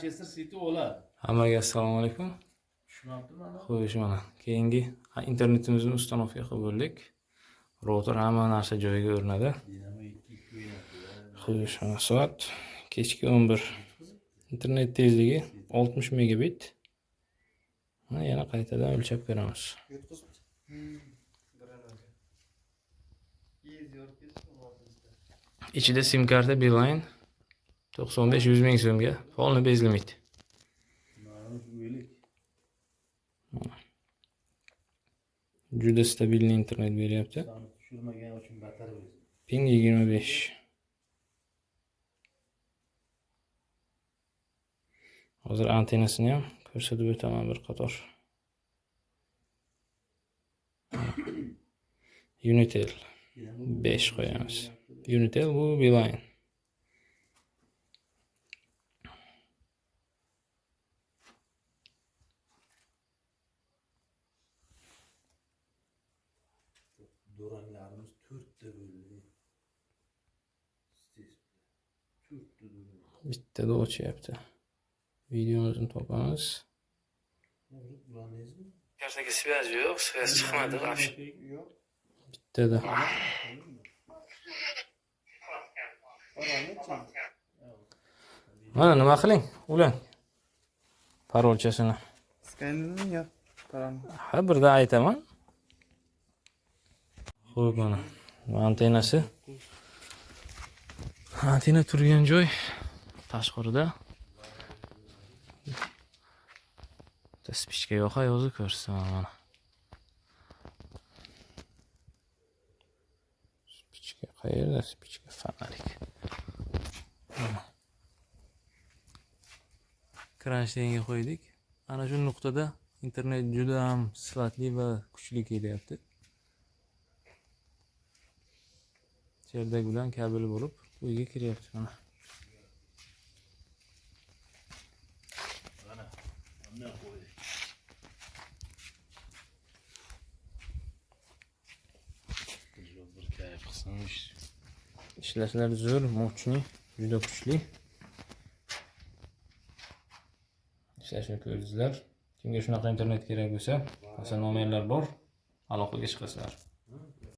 Manchester City o'ladi. Hammaga assalomu alaykum. Tushunaptimi ana? Xo'sh, mana keyingi internetimizni ustanovka qilib bo'ldik. Router hamma narsa joyiga o'rnadi. Dinamo 2 o'ynadi. Xo'sh, mana soat kechki 11. Internet tezligi 60 megabit. Mana yana qaytadan o'lchab beramiz. Ichida sim karta Beeline 95-100 ming so'mga polni bezlimit. Juda stabilniy internet beryapti. Tushirmagan uchun battar bo'ldi. Ping 25. Hozir antennasini ham ko'rsatib o'taman bir qator. Unitel 5 qo'yamiz. Unitel bu Beeline. Duranglarimiz 4 ta bo'ldi. 4 ta bo'ldi. Bittada o'chyapti. Videomizni topamiz. Kartaga svязь yo'q, svязь chiqmadi, afsh. Bittada. Mana nima qiling? Ulang. Parolchasini. Skanini yo'q. Ha, birda aytaman. Xo'p, mana antennasi. Antenna turgan joy tashqarida. Spichka yoqa yozib ko'rsaman mana. Spichka qayerda? Spichka fonarik. Kranshtenga qo'ydik. Ana shu nuqtada internet juda ham sifatli va kuchli kelyapti. Cherdak bilan kabel bo'lib uyga kiryapti mana. Ishlashlar zo'r, mochni, juda kuchli. Ishlashni ko'rdingizlar. Kimga shunaqa internet kerak bo'lsa, asl nomerlar bor, aloqaga chiqasizlar.